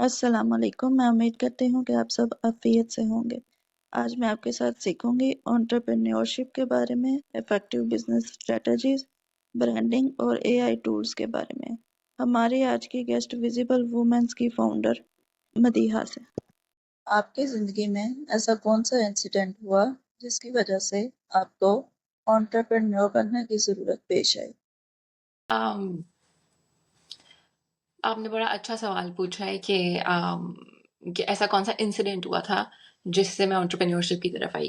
अस्सलाम वालेकुम। मैं उम्मीद करती हूँ कि आप सब आफियत से होंगे। आज मैं आपके साथ सीखूंगी एंटरप्रेन्योरशिप के बारे में, इफेक्टिव बिजनेस स्ट्रेटजीज, ब्रांडिंग और एआई टूल्स के बारे में। हमारी आज की गेस्ट विजिबल वुमेन्स की फाउंडर मदीहा से। आपकी जिंदगी में ऐसा कौन सा इंसिडेंट हुआ जिसकी वजह से आपको एंटरप्रेन्योर बनने की जरूरत पेश आई? अम, आपने बड़ा अच्छा सवाल पूछा है कि ऐसा कौन सा इंसिडेंट हुआ था जिससे मैं एंटरप्रेन्योरशिप की तरफ आई।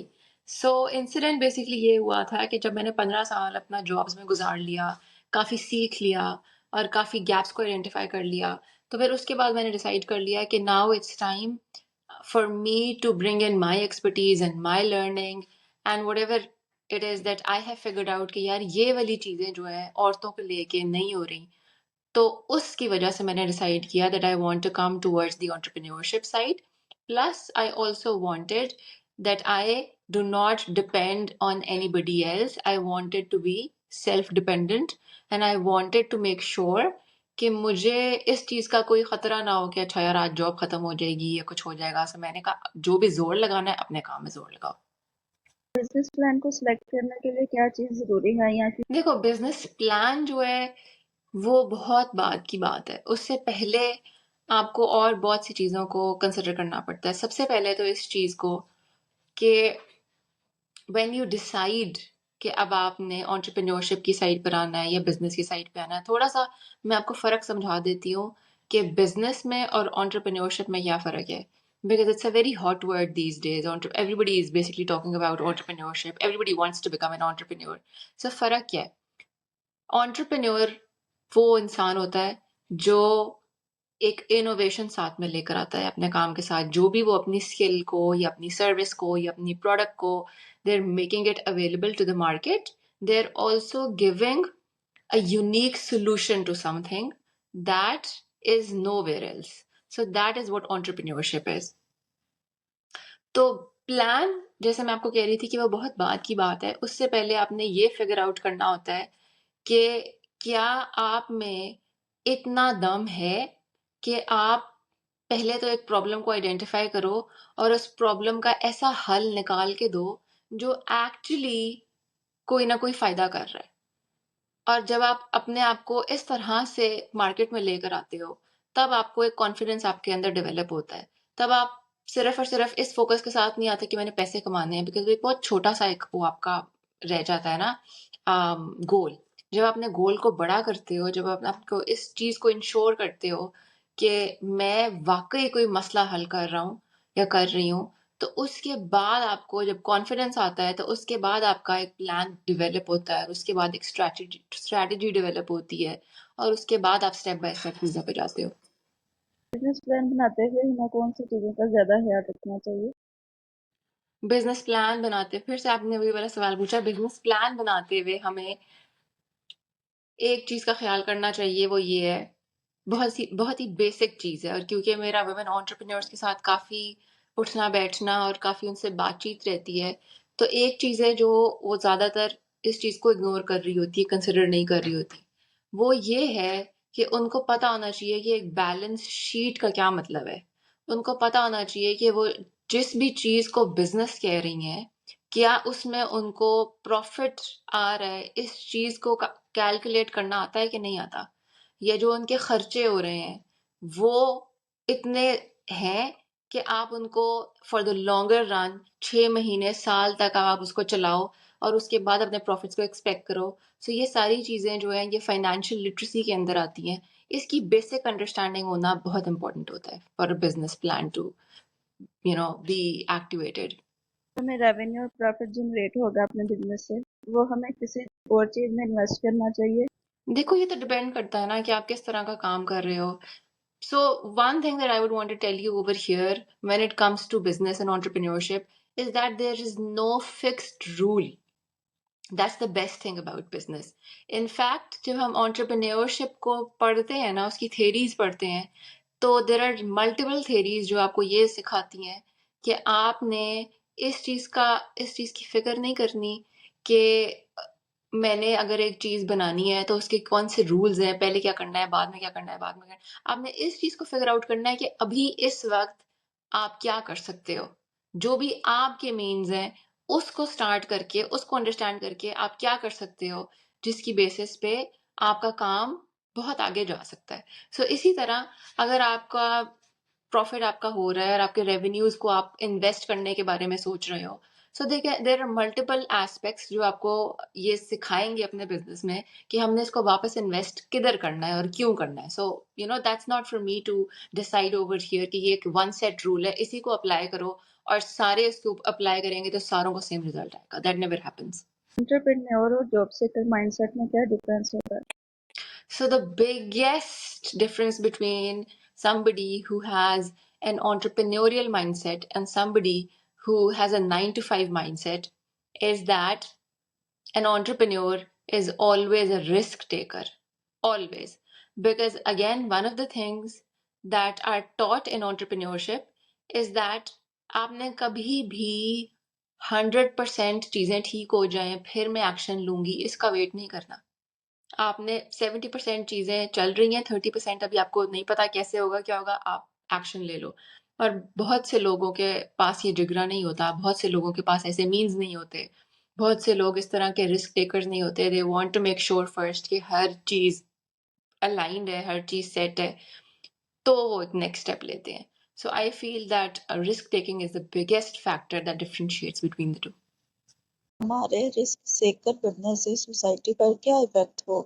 इंसिडेंट बेसिकली ये हुआ था कि जब मैंने 15 साल अपना जॉब्स में गुजार लिया, काफ़ी सीख लिया और काफ़ी गैप्स को आइडेंटिफाई कर लिया, तो फिर उसके बाद मैंने डिसाइड कर लिया कि now it's time for me to bring in my expertise and my learning and whatever it is that I have figured out कि यार ये वाली चीज़ें जो है औरतों को लेके नहीं हो रही। तो उसकी वजह से मैंने डिसाइड किया that I want to come towards the entrepreneurship side. Plus I also wanted that I do not depend on anybody else. I wanted to be self dependent and I wanted to make sure कि मुझे इस चीज़ का कोई ख़तरा ना हो कि अच्छा यार आज जॉब ख़त्म हो जाएगी या कुछ हो जाएगा। सो मैंने कहा जो भी जोर लगाना है अपने काम में जोर लगाओ। बिजनेस प्लान को सिलेक्ट करने के लिए क्या चीज जरूरी है या कि देखो बिजनेस प्लान जो है वो बहुत बाद की बात है। उससे पहले आपको और बहुत सी चीज़ों को कंसिडर करना पड़ता है। सबसे पहले तो इस चीज़ को कि व्हेन यू डिसाइड कि अब आपने एंटरप्रेन्योरशिप की साइड पर आना है या बिजनेस की साइड पे आना है, थोड़ा सा मैं आपको फ़र्क समझा देती हूँ कि बिजनेस में और एंटरप्रेन्योरशिप में क्या फ़र्क है। Because it's a very hot word these days. Everybody is basically talking about entrepreneurship, everybody wants to become an entrepreneur. So फ़र्क क्या है? एंटरप्रेन्योर वो इंसान होता है जो एक इनोवेशन साथ में लेकर आता है अपने काम के साथ। जो भी वो अपनी स्किल को या अपनी सर्विस को या अपनी प्रोडक्ट को they are making it available to the market, they are also giving a unique solution to something that is nowhere else. So that is what entrepreneurship is. तो प्लान, जैसे मैं आपको कह रही थी कि वो बहुत बाद की बात है। उससे पहले आपने ये फिगर आउट करना होता है कि क्या आप में इतना दम है कि आप पहले तो एक प्रॉब्लम को आइडेंटिफाई करो और उस प्रॉब्लम का ऐसा हल निकाल के दो जो एक्चुअली कोई ना कोई फायदा कर रहा है। और जब आप अपने आप को इस तरह से मार्केट में लेकर आते हो, तब आपको एक कॉन्फिडेंस आपके अंदर डेवलप होता है। तब आप सिर्फ और सिर्फ इस फोकस के साथ नहीं आते कि मैंने पैसे कमाने हैं, बिकॉज एक बहुत छोटा सा एक वो आपका रह जाता है ना गोल। जब अपने गोल को बड़ा करते हो, जब आप आपको इस चीज को इंश्योर करते हो कि मैं वाकई कोई मसला हल कर रहा हूँ या कर रही हूँ, तो उसके बाद आपको जब कॉन्फिडेंस आता है तो उसके बाद आपका एक प्लान डिवेलप होता है, उसके बाद एक स्ट्रैटेजी डेवलप होती है और उसके बाद आप स्टेप बाय स्टेप चीज़ों पे जाते हो। बिजनेस प्लान बनाते हुए हमें कौन सी चीजों का ज्यादा ख्याल रखना चाहिए? बिजनेस प्लान बनाते, फिर से आपने वही वाला सवाल पूछा। बिजनेस प्लान बनाते हुए हमें एक चीज़ का ख्याल करना चाहिए, वो ये है, बहुत ही बेसिक चीज़ है। और क्योंकि मेरा वुमेन एंटरप्रेन्योर्स के साथ काफ़ी उठना बैठना और काफ़ी उनसे बातचीत रहती है, तो एक चीज़ है जो वो ज़्यादातर इस चीज़ को इग्नोर कर रही होती है, कंसिडर नहीं कर रही होती। वो ये है कि उनको पता होना चाहिए कि एक बैलेंस शीट का क्या मतलब है। उनको पता होना चाहिए कि वो जिस भी चीज़ को बिजनेस कह रही हैं, क्या उसमें उनको प्रॉफिट आ रहा है, इस चीज़ को कैलकुलेट करना आता है कि नहीं आता। या जो उनके खर्चे हो रहे हैं वो इतने हैं कि आप उनको फॉर द लॉन्गर रन 6 महीने साल तक आप उसको चलाओ और उसके बाद अपने प्रॉफिट्स को एक्सपेक्ट करो। ये सारी चीज़ें जो हैं ये फाइनेंशियल लिटरेसी के अंदर आती हैं। इसकी बेसिक अंडरस्टैंडिंग होना बहुत इंपॉर्टेंट होता है for a business plan to be activated. हमें रेवेन्यू और प्रॉफिट जनरेट होगा अपने बिजनेस से, वो हमें किसी और चीज में इन्वेस्ट करना चाहिए। देखो ये तो डिपेंड करता है ना कि आप किस तरह का काम कर रहे हो। So, one thing that I would want to tell you over here when it comes to business and entrepreneurship is that there is no fixed rule. That's the best thing about business. In fact, जब हम entrepreneurship को पढ़ते हैं ना, उसकी theories पढ़ते हैं, तो there are multiple theories जो आपको ये सिखाती हैं कि आपने इस चीज़ की फिक्र नहीं करनी कि मैंने अगर एक चीज़ बनानी है तो उसके कौन से रूल्स हैं, पहले क्या करना है, बाद में क्या करना है, बाद में क्या आपने इस चीज़ को फिगर आउट करना है कि अभी इस वक़्त आप क्या कर सकते हो। जो भी आपके मीन्स हैं, उसको स्टार्ट करके, उसको अंडरस्टैंड करके आप क्या कर सकते हो, जिसकी बेसिस पे आपका काम बहुत आगे जा सकता है। इसी तरह अगर आपका प्रॉफिट आपका हो रहा है और आपके रेवेन्यूज को आप इन्वेस्ट करने के बारे में सोच रहे हो, देखिए देर आर मल्टीपल एस्पेक्ट्स जो आपको ये सिखाएंगे अपने बिजनेस में कि हमने इसको वापस इन्वेस्ट किधर करना है और क्यों करना है। That's not for me to decide over here कि ये एक वन सेट रूल है, इसी को अप्लाई करो और सारे इसको अप्लाई करेंगे तो सारों को सेम रिजल्ट आएगा। That never happens. एंटरप्रेन्योर और जॉब सीकर माइंडसेट में क्या डिफरेंस होता है? So the biggest difference between somebody who has an entrepreneurial mindset and somebody who has a 9 to 5 mindset is that an entrepreneur is always a risk taker. Always. Because again, one of the things that are taught in entrepreneurship is that आपने कभी भी 100% चीजें ठीक हो जाएं फिर मैं action लूंगी, इसका वेट नहीं करना। आपने 70% चीजें चल रही हैं, 30% अभी आपको नहीं पता कैसे होगा, क्या होगा, आप एक्शन ले लो। और बहुत से लोगों के पास ये जिगरा नहीं होता, बहुत से लोगों के पास ऐसे मीन्स नहीं होते, बहुत से लोग इस तरह के रिस्क टेकर्स नहीं होते। They want to make sure first कि हर चीज अलाइंड है, हर चीज सेट है, तो वो एक नेक्स्ट स्टेप लेते हैं। So I feel that risk taking is the biggest factor that differentiates between the two. हमारे रिस्क सेकर बिजनेस से सोसाइटी पर क्या इफेक्ट हो?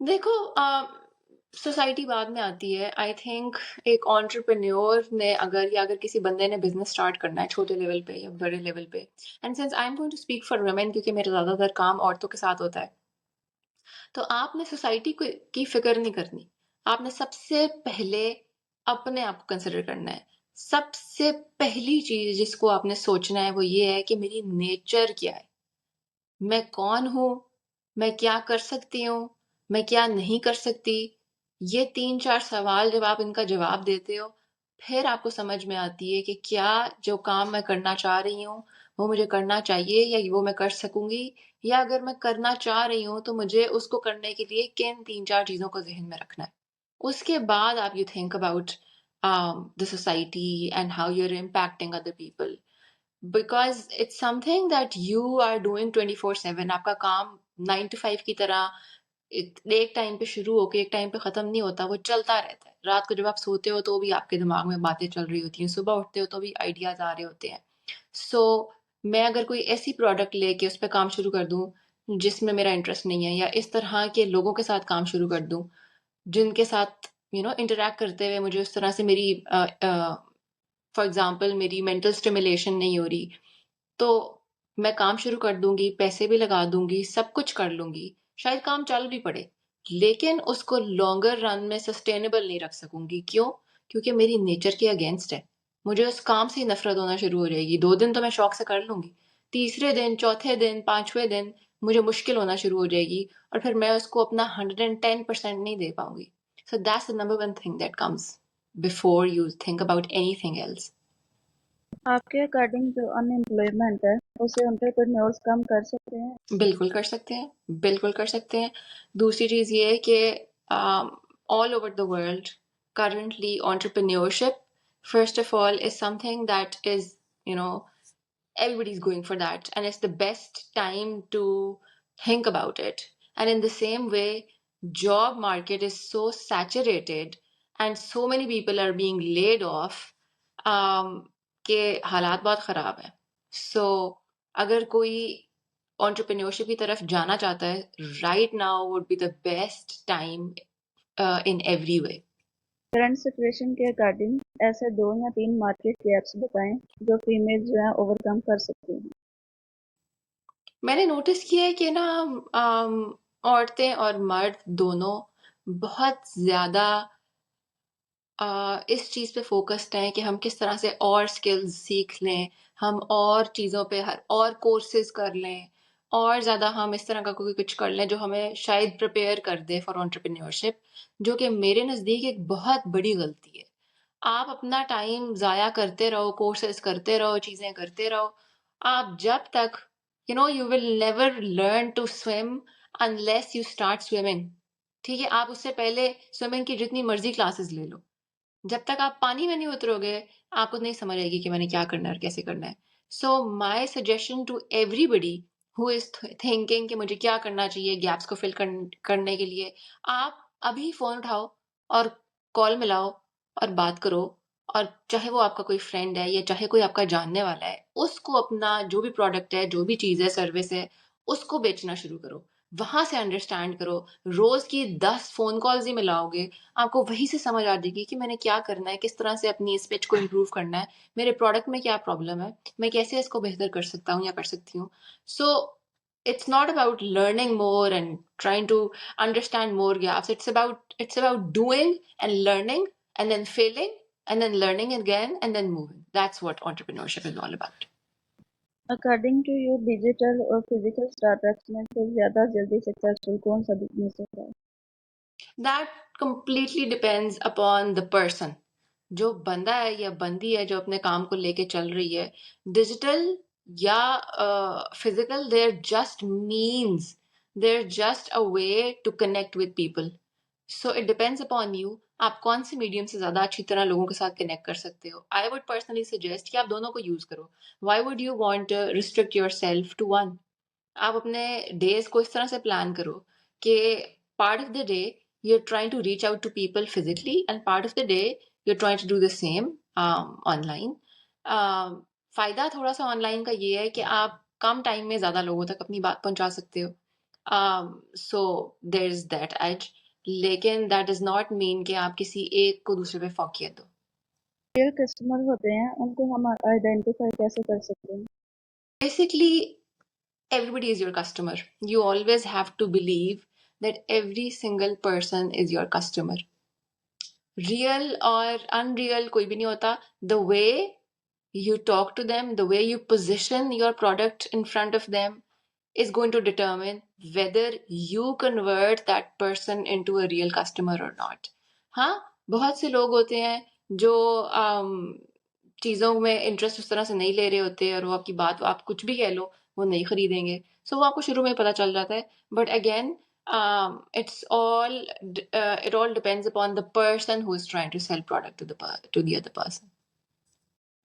देखो, सोसाइटी बाद में आती है। आई थिंक एक एंटरप्रेन्योर ने अगर किसी बंदे ने बिजनेस स्टार्ट करना है छोटे लेवल पे या बड़े लेवल पे, and since I am going to speak for women क्योंकि मेरा ज्यादातर काम औरतों के साथ होता है, तो आपने सोसाइटी की फिक्र नहीं करनी। आपने सबसे पहले अपने आप को कंसिडर करना है। सबसे पहली चीज जिसको आपने सोचना है वो ये है कि मेरी नेचर क्या है, मैं कौन हूँ, मैं क्या कर सकती हूँ, मैं क्या नहीं कर सकती। ये 3-4 सवाल जब आप इनका जवाब देते हो, फिर आपको समझ में आती है कि क्या जो काम मैं करना चाह रही हूँ वो मुझे करना चाहिए या वो मैं कर सकूंगी, या अगर मैं करना चाह रही हूँ तो मुझे उसको करने के लिए किन 3-4 चीजों को जहन में रखना है। उसके बाद आप you think about the society and how you are impacting other people, because it's something that you are doing 24/7। आपका काम 9 to 5 की तरह एक टाइम पे शुरू होके एक टाइम पे खत्म नहीं होता, वो चलता रहता है। रात को जब आप सोते हो तो भी आपके दिमाग में बातें चल रही होती हैं, सुबह उठते हो तो भी आइडियाज आ रहे होते हैं। सो मैं अगर कोई ऐसी प्रोडक्ट लेके उस पर काम शुरू कर दूं जिसमें मेरा इंटरेस्ट नहीं है, या इस तरह के लोगों के साथ काम शुरू कर दूं जिनके साथ इंटरेक्ट करते हुए मुझे उस तरह से मेरी फॉर एग्जाम्पल मेरी मेंटल स्टिमुलेशन नहीं हो रही, तो मैं काम शुरू कर दूंगी, पैसे भी लगा दूंगी, सब कुछ कर लूंगी, शायद काम चल भी पड़े, लेकिन उसको लॉन्गर रन में सस्टेनेबल नहीं रख सकूंगी। क्यों? क्योंकि मेरी नेचर के अगेंस्ट है। मुझे उस काम से ही नफरत होना शुरू हो जाएगी। 2 दिन तो मैं शौक से कर लूंगी, तीसरे दिन, चौथे दिन, पांचवें दिन मुझे मुश्किल होना शुरू हो जाएगी और फिर मैं उसको अपना 110% नहीं दे पाऊंगी। So that's the number one thing that comes before you think about anything else. आपके अकॉर्डिंग जो अनएम्प्लॉयमेंट है उसे एंटरप्रेन्योर्स कम कर सकते हैं? बिल्कुल कर सकते हैं, बिल्कुल कर सकते हैं। दूसरी चीज़ ये है कि all over the world currently entrepreneurship first of all is something that is, you know, everybody's going for that and it's the best time to think about it. And in the same way, job market is so saturated and so many people are being laid off, um, कि हालात बहुत ख़राब है। So अगर कोई entrepreneurship की तरफ जाना चाहता है, right now would be the best time in every way. Current situation के अकॉर्डिंग ऐसे 2 या 3 मार्केट गैप्स बताएं जो फीमेल जो है ओवरकम कर सकती हैं। मैंने नोटिस किया है कि ना औरतें और मर्द दोनों बहुत ज्यादा इस चीज़ पे फोकस्ड हैं कि हम किस तरह से और स्किल्स सीख लें, हम और चीज़ों पे हर और कोर्सेज कर लें, और ज़्यादा हम इस तरह का कोई कुछ कर लें जो हमें शायद प्रिपेयर कर दे फॉर एंटरप्रेन्योरशिप, जो कि मेरे नज़दीक एक बहुत बड़ी गलती है। आप अपना टाइम ज़ाया करते रहो, कोर्सेज करते रहो, चीज़ें करते रहो। आप जब तक you will never learn to swim unless you start swimming. ठीक है, आप उससे पहले स्विमिंग की जितनी मर्जी क्लासेस ले लो, जब तक आप पानी में नहीं उतरोगे आपको नहीं समझ आएगी कि मैंने क्या करना है और कैसे करना है. So my suggestion to everybody who is thinking कि मुझे क्या करना चाहिए गैप्स को फिल करने के लिए, आप अभी फोन उठाओ और कॉल मिलाओ और बात करो. और चाहे वो आपका कोई फ्रेंड है या चाहे कोई आपका जानने वाला है, उसको अपना जो भी प्रोडक्ट है, जो भी चीज़ है, सर्विस है, उसको बेचना शुरू करो. वहां से अंडरस्टैंड करो. रोज की 10 फोन कॉल्स ही मिलाओगे, आपको वहीं से समझ आ जाएगी कि मैंने क्या करना है, किस तरह से अपनी इस पिच को इम्प्रूव करना है, मेरे प्रोडक्ट में क्या प्रॉब्लम है, मैं कैसे इसको बेहतर कर सकता हूँ या कर सकती हूँ. सो it's not about learning more and trying to understand more gaps. It's about doing and learning and then failing and then learning again and then moving. That's what entrepreneurship is all about. According to you digital और physical startups में से ज़्यादा जल्दी successful कौन सा business होगा? That completely depends upon the person. जो बंदा है या बंदी है जो अपने काम को लेके चल रही है, डिजिटल या physical, they're just a way to connect with people. So it depends upon you. आप कौन से मीडियम से ज्यादा अच्छी तरह लोगों के साथ कनेक्ट कर सकते हो. आई वुड पर्सनली सजेस्ट कि आप दोनों को यूज करो. Why would you want restrict yourself to one? आप अपने डेज को इस तरह से प्लान करो कि part of the day you're trying to reach out to people physically and part of the day you're trying to do the same online. फायदा थोड़ा सा ऑनलाइन का ये है कि आप कम टाइम में ज्यादा लोगों तक अपनी बात पहुंचा सकते हो. So there is that edge, लेकिन दैट डज नॉट मीन कि आप किसी एक को दूसरे पे फोकियत दो. रियल कस्टमर होते हैं, उनको हम आइडेंटिफाई कैसे कर सकते हैं? Basically, everybody is your customer. You always have to believe that every single person is your customer. Real or unreal कोई भी नहीं होता. The way you talk to them, the way you position your product in front of them is going to determine whether you convert that person into a real customer or not. हाँ, बहुत से लोग होते हैं जो चीज़ों में interest उस तरह से नहीं ले रहे होते और वो आपकी बात, आप कुछ भी कह लो, वो नहीं खरीदेंगे. सो वो आपको शुरू में ही पता चल जाता है. But again, it all depends upon the person who is trying to sell product to the other person.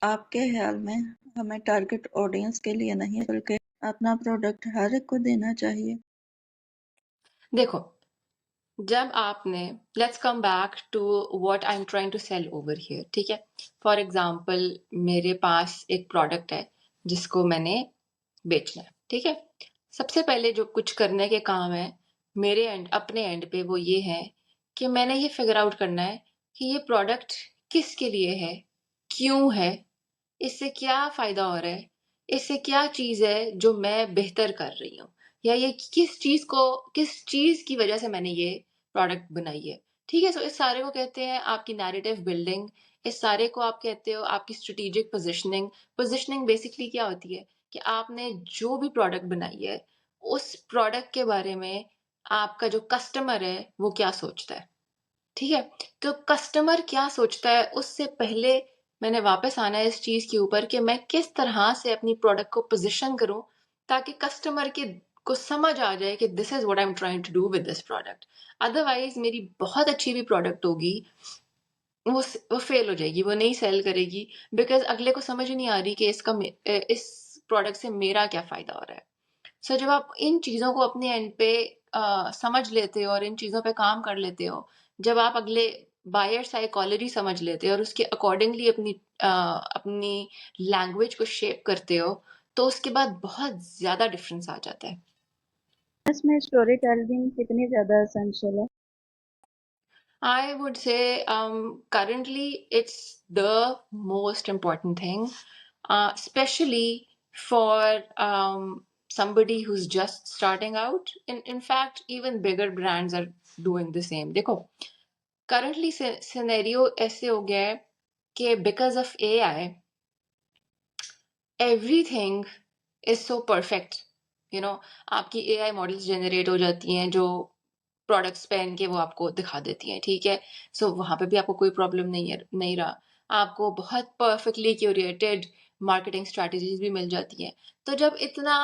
आपके ख्याल में हमें टारगेट ऑडियंस के लिए नहीं बल्कि अपना प्रोडक्ट हर एक को देना चाहिए? देखो, जब आपने, let's come back to what I am trying to sell over here. ठीक है, फॉर एग्जांपल मेरे पास एक प्रोडक्ट है जिसको मैंने बेचना है. ठीक है, सबसे पहले जो कुछ करने के काम है मेरे एंड, अपने एंड पे, वो ये है कि मैंने ये फिगर आउट करना है कि ये प्रोडक्ट किसके लिए है, क्यों है, इससे क्या फायदा हो रहा है, इससे क्या चीज है जो मैं बेहतर कर रही हूँ, या ये किस चीज की वजह से मैंने ये प्रोडक्ट बनाई है. ठीक है, सो इस सारे को कहते हैं आपकी नैरेटिव बिल्डिंग. इस सारे को आप कहते हो आपकी स्ट्रेटेजिक पोजिशनिंग. पोजिशनिंग बेसिकली क्या होती है कि आपने जो भी प्रोडक्ट बनाई है उस प्रोडक्ट के बारे में आपका जो कस्टमर है वो क्या सोचता है. ठीक है, तो कस्टमर क्या सोचता है उससे पहले मैंने वापस आना है इस चीज के ऊपर कि मैं किस तरह से अपनी प्रोडक्ट को पोजीशन करूं ताकि कस्टमर के को समझ आ जाए कि this is what I am trying to do with this product. Otherwise मेरी बहुत अच्छी भी प्रोडक्ट होगी, वो फेल हो जाएगी, वो नहीं सेल करेगी, बिकॉज अगले को समझ ही नहीं आ रही कि इस प्रोडक्ट से मेरा क्या फायदा हो रहा है. सो जब आप इन चीज़ों को अपने एंड पे समझ लेते हो और इन चीज़ों पे काम कर लेते हो, जब आप अगले बायर साइकोलॉजी समझ लेते हो और उसके अकॉर्डिंगली अपनी लैंग्वेज को शेप करते हो, तो उसके बाद बहुत ज़्यादा डिफरेंस आ जाता है. इसमें स्टोरी टेलिंग कितनी ज़्यादा एसेंशियल है? I would say currently it's the most important thing, especially for somebody who's just starting out. In fact, even bigger brands are doing the same. देखो, currently scenario ऐसे हो गया है कि because of AI, everything is so perfect. आपकी AI models generate हो जाती हैं जो प्रोडक्ट्स पहन के वो आपको दिखा देती हैं. ठीक है, सो वहां पे भी आपको कोई प्रॉब्लम नहीं रहा. आपको बहुत परफेक्टली क्यूरेटेड मार्केटिंग स्ट्रेटजीज भी मिल जाती हैं. तो जब इतना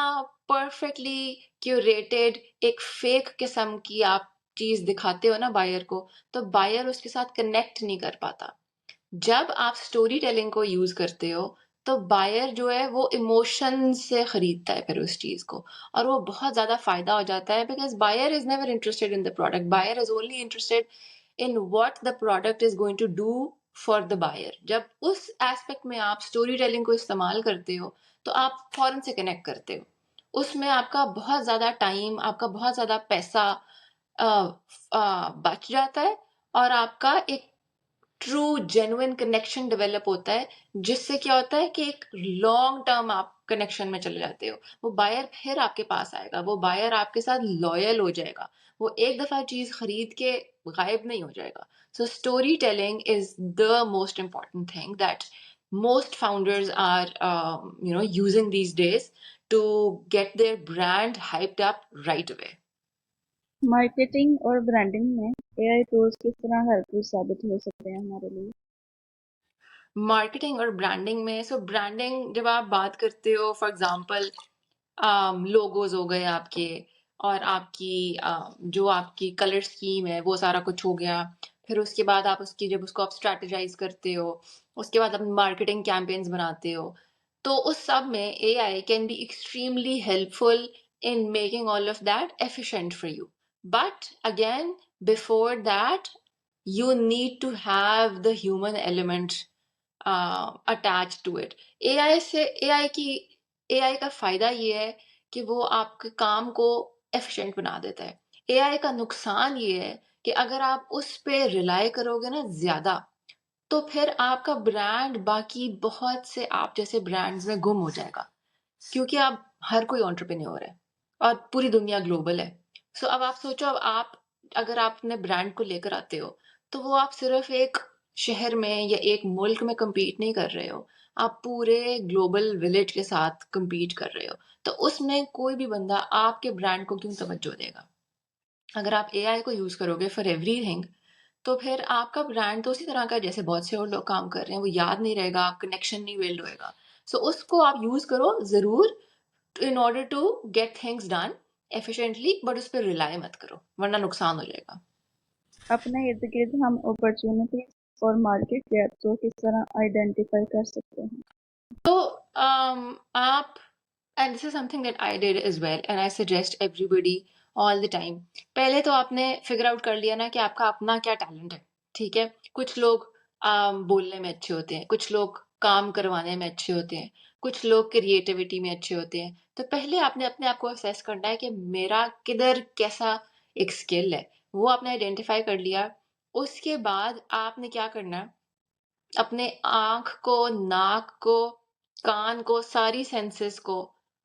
परफेक्टली क्यूरेटेड एक फेक किस्म की आप चीज दिखाते हो ना बायर को, तो बायर उसके साथ कनेक्ट नहीं कर पाता। जब आप स्टोरी टेलिंग को यूज करते हो तो बायर जो है वो इमोशन से खरीदता है फिर उस चीज को, और वो बहुत ज्यादा फायदा हो जाता है, because buyer is never interested in the product, buyer is only interested in what the product is going to do for the buyer. जब उस एस्पेक्ट में आप स्टोरी टेलिंग को इस्तेमाल करते हो तो आप फौरन से कनेक्ट करते हो, उसमें आपका बहुत ज्यादा टाइम, आपका बहुत ज्यादा पैसा बच जाता है, और आपका एक ट्रू जेन्युइन कनेक्शन डेवलप होता है, जिससे क्या होता है कि एक लॉन्ग टर्म आप कनेक्शन में चले जाते हो। वो बायर फिर आपके पास आएगा, वो बायर आपके साथ लॉयल हो जाएगा, वो एक दफा चीज खरीद के गायब नहीं हो जाएगा। So story telling is the most important thing that most founders are using these days to get their brand hyped up right away. Marketing और ब्रांडिंग में एआई टूल्स किस तरह हेल्पफुल साबित हो सकते हैं हमारे लिए? मार्केटिंग और ब्रांडिंग में, सो ब्रांडिंग जब आप बात करते हो, फॉर एग्जांपल लोगोज हो गए आपके, और आपकी जो आपकी कलर स्कीम है वो सारा कुछ हो गया। फिर उसके बाद आप उसकी जब उसको आप स्ट्रेटेजाइज करते हो, उसके बाद आप मार्केटिंग कैंपेन्स बनाते हो, तो उस सब में AI can be extremely helpful in making all of that efficient for you. But again, before that you need to have the human element attached to it. AI से एआई का फायदा ये है कि वो आपके काम को एफिशिएंट बना देता है। एआई का नुकसान ये है कि अगर आप उस पे रिलाय करोगे ना ज्यादा, तो फिर आपका ब्रांड बाकी बहुत से आप जैसे ब्रांड्स में गुम हो जाएगा, क्योंकि आप हर कोई एंटरप्रेन्योर है और पूरी दुनिया ग्लोबल है। सो अब आप सोचो, अब आप अगर आप अपने ब्रांड को लेकर आते हो, तो वो आप सिर्फ एक शहर में या एक मुल्क में compete नहीं कर रहे हो, आप पूरे ग्लोबल विलेज के साथ compete कर रहे हो। तो उसमें कोई भी बंदा आपके ब्रांड को क्यों तवज्जो देगा? अगर आप एआई को यूज करोगे फॉर एवरीथिंग, तो फिर आपका ब्रांड तो उसी तरह का है जैसे बहुत से और लोग काम कर रहे हैं, वो याद नहीं रहेगा, कनेक्शन नहीं बिल्ड होएगा। सो उसको आप यूज करो जरूर, in order to get things done efficiently, but उस पर रिलाय मत करो वरना नुकसान हो जाएगा। अपने इर्द गिर्द हम अपॉर्चुनिटीज और मार्केट गैप्स को किस तरह आइडेंटिफाई कर सकते हैं? तो आप, and this is something that I did as well and I suggest everybody all the time, पहले तो आपने फिगर आउट कर लिया ना कि आपका अपना क्या टैलेंट है। ठीक है, कुछ लोग बोलने में अच्छे होते हैं, कुछ लोग काम करवाने में अच्छे होते हैं, कुछ लोग क्रिएटिविटी में अच्छे होते हैं। तो पहले आपने अपने आप को असेस करना है कि मेरा किधर कैसा एक स्किल है, वो आपने आइडेंटिफाई कर लिया। उसके बाद आपने क्या करना है, अपने आँख को, नाक को, कान को, सारी सेंसेस को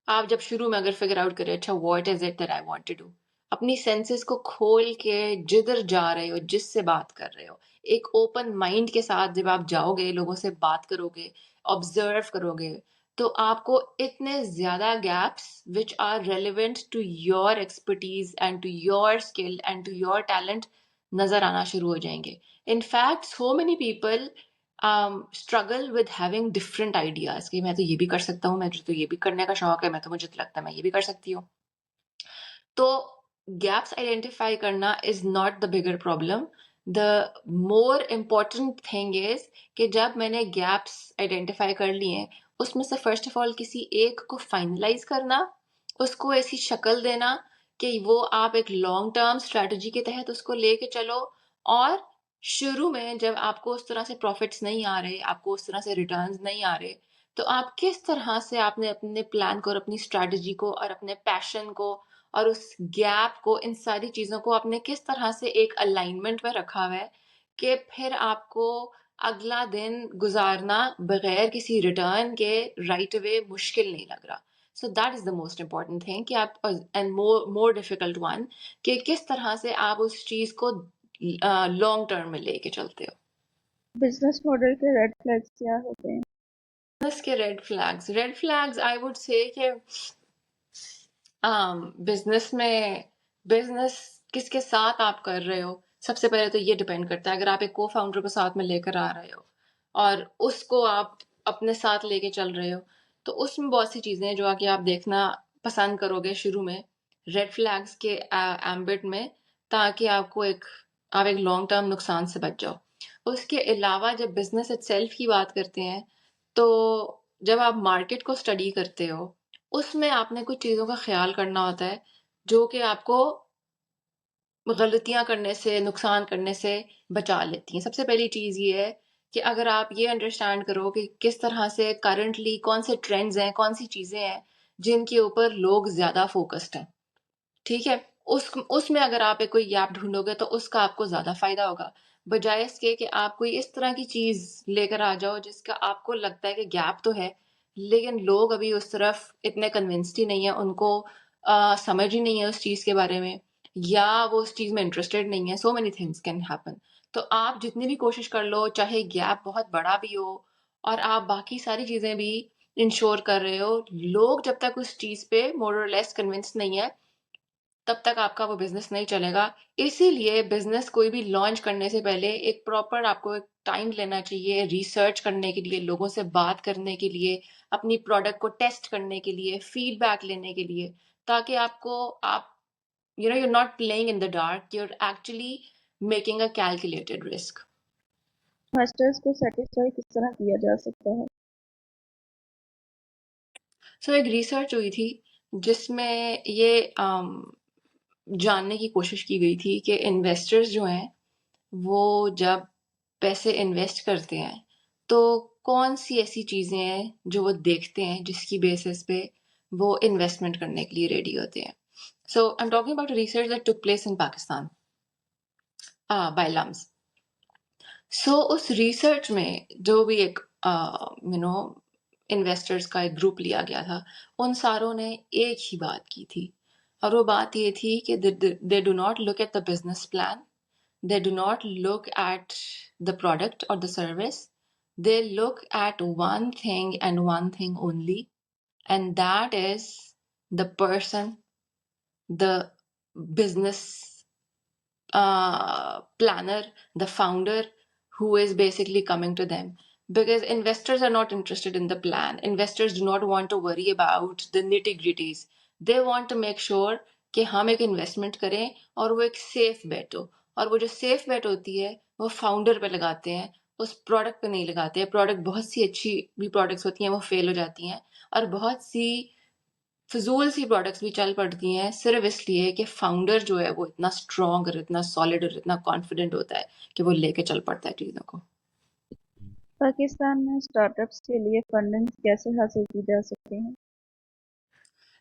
आप जब शुरू में अगर फिगर आउट करें, अच्छा what is it that I want to do, अपनी सेंसेस को खोल के जिधर जा रहे हो, जिससे बात कर रहे हो, एक ओपन माइंड के साथ जब आप जाओगे, लोगों से बात करोगे, ऑब्जर्व करोगे, तो आपको इतने ज्यादा gaps which are relevant to your expertise and to your skill and to your talent नजर आना शुरू हो जाएंगे। In fact, so many people struggle with having different ideas कि मैं तो ये भी कर सकता हूँ, मुझे तो ये भी करने का शौक है, मैं तो मुझे तो लगता है मैं ये भी कर सकती हूँ। तो गैप्स आइडेंटिफाई करना is not the bigger problem. The more important thing is कि जब मैंने गैप्स आइडेंटिफाई कर लिए, उसमें से फर्स्ट ऑफ ऑल किसी एक को फाइनलाइज करना, उसको ऐसी शक्ल देना कि वो आप एक लॉन्ग टर्म स्ट्रेटजी के तहत उसको लेके चलो। और शुरू में जब आपको उस तरह से प्रॉफिट्स नहीं आ रहे, आपको उस तरह से रिटर्न्स नहीं आ रहे, तो आप किस तरह से आपने अपने प्लान को और अपनी स्ट्रेटजी को और अपने पैशन को और उस गैप को, इन सारी चीजों को आपने किस तरह से एक अलाइनमेंट में रखा हुआ है कि फिर आपको अगला दिन गुजारना बगैर किसी रिटर्न के राइट अवे मुश्किल नहीं लग रहा। सो that is the most important thing कि आप, एंड मोर डिफिकल्ट वन, कि किस तरह से आप उस चीज को लॉन्ग टर्म में लेके चलते हो। बिजनेस मॉडल के रेड फ्लैग्स क्या होते हैं? बिजनेस के red flags I would say कि बिजनेस में, बिजनेस किसके साथ आप कर रहे हो, सबसे पहले तो ये डिपेंड करता है। अगर आप एक को फाउंडर को साथ में लेकर आ रहे हो और उसको आप अपने साथ लेके चल रहे हो, तो उसमें बहुत सी चीजें हैं जो आगे आप देखना पसंद करोगे शुरू में रेड फ्लैग्स के एम्बिट में, ताकि आप एक लॉन्ग टर्म नुकसान से बच जाओ। उसके अलावा जब बिजनेस इटसेल्फ की बात करते हैं, तो जब आप मार्केट को स्टडी करते हो, उसमें आपने कुछ चीज़ों का ख्याल करना होता है जो कि आपको गलतियां करने से, नुकसान करने से बचा लेती हैं। सबसे पहली चीज़ ये है कि अगर आप ये अंडरस्टैंड करो कि किस तरह से करंटली कौन से ट्रेंड्स हैं, कौन सी चीज़ें हैं जिनके ऊपर लोग ज़्यादा फोकस्ड हैं, ठीक है? उसमें अगर आप एक कोई गैप ढूंढोगे तो उसका आपको ज़्यादा फायदा होगा, बजाय इसके कि आप कोई इस तरह की चीज़ लेकर आ जाओ जिसका आपको लगता है कि गैप तो है, लेकिन लोग अभी उस तरफ इतने कन्विंस्ड ही नहीं है, उनको समझ ही नहीं है उस चीज़ के बारे में, या वो उस चीज़ में इंटरेस्टेड नहीं है। So many things can happen. तो आप जितनी भी कोशिश कर लो, चाहे गैप बहुत बड़ा भी हो और आप बाकी सारी चीज़ें भी इंश्योर कर रहे हो, लोग जब तक उस चीज़ पे मोर और लेस कन्विंस नहीं है, तब तक आपका वो बिजनेस नहीं चलेगा। इसीलिए बिजनेस कोई भी लॉन्च करने से पहले एक प्रॉपर आपको एक टाइम लेना चाहिए रिसर्च करने के लिए, लोगों से बात करने के लिए, अपनी प्रोडक्ट को टेस्ट करने के लिए, फीडबैक लेने के लिए, ताकि आप you're not playing in the dark, you're actually making a calculated risk. Investors को सेटिस्फाई किस तरह किया जा सकता है? एक रिसर्च हुई थी जिसमें ये जानने की कोशिश की गई थी कि इन्वेस्टर्स जो हैं वो जब पैसे इन्वेस्ट करते हैं तो कौन सी ऐसी चीज़ें हैं जो वो देखते हैं जिसकी बेसिस पे वो इन्वेस्टमेंट करने के लिए रेडी होते हैं। So I am talking about research that took place in Pakistan by LUMS. उस रिसर्च में जो भी एक यू नो इन्वेस्टर्स का एक ग्रुप लिया गया था, उन सारों ने एक ही बात की थी, और वो बात ये थी कि they do not look at the business plan, they do not look at the product or the service. They look at one thing and one thing only, and that is the person, the business planner, the founder who is basically coming to them. Because investors are not interested in the plan. Investors do not want to worry about the nitty gritties. They want to make sure कि हम एक investment करें और वो एक safe bet हो, और वो जो सेफ बेट होती है वो फाउंडर पे लगाते हैं, उस प्रोडक्ट पे नहीं लगाते हैं। प्रोडक्ट बहुत सी अच्छी भी प्रोडक्ट्स होती हैं वो फेल हो जाती हैं, और बहुत सी फिजूल सी प्रोडक्ट्स भी चल पड़ती हैं सिर्फ इसलिए कि फाउंडर जो है वो इतना स्ट्रांग और इतना सॉलिड और इतना कॉन्फिडेंट होता है कि वो लेके चल पड़ता है चीज़ों को। पाकिस्तान में स्टार्टअप्स के लिए फंडिंग कैसे हासिल की जा सकती है?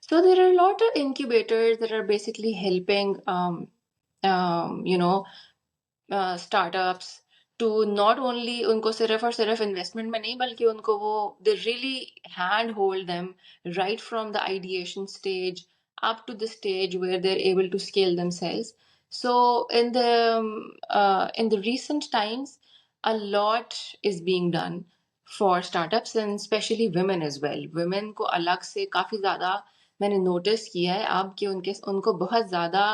So there are a lot of incubators that are basically helping, you know, startups to not only उनको सिर्फ और सिर्फ इन्वेस्टमेंट में नहीं, बल्कि उनको वो they really hand hold them right from the ideation stage up to the stage where they're able to scale themselves. So in the recent times, a lot is being done for startups and especially women as well. Women को अलग से काफी ज्यादा मैंने notice किया है अब कि उनको बहुत ज्यादा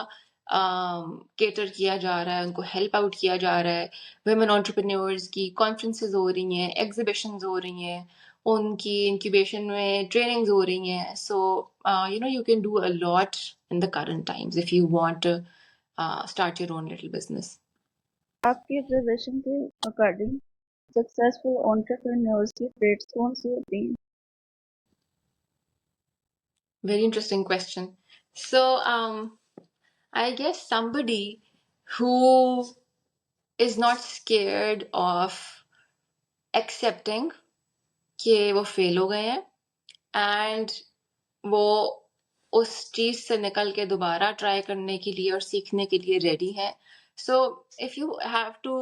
केटर किया जा रहा है, उनको हेल्प आउट किया जा रहा है। वुमेन एंटरप्रेन्योर्स की कॉन्फ्रेंसेस हो रही हैं, एग्जीबिशंस हो रही हैं, उनकी इंक्यूबेशन में ट्रेनिंग्स हो रही हैं। So you can do a lot in the current times if you want to start your own little business. आपकी ऑब्जर्वेशन के अकॉर्डिंग सक्सेसफुल एंटरप्रेन्योर्स की ट्रेड्स कौन सी होती हैं? Very interesting question. So I guess somebody who is not scared of accepting कि वो fail हो गए हैं, एंड वो उस चीज से निकल के दोबारा ट्राई करने के लिए और सीखने के लिए रेडी है। So if you have to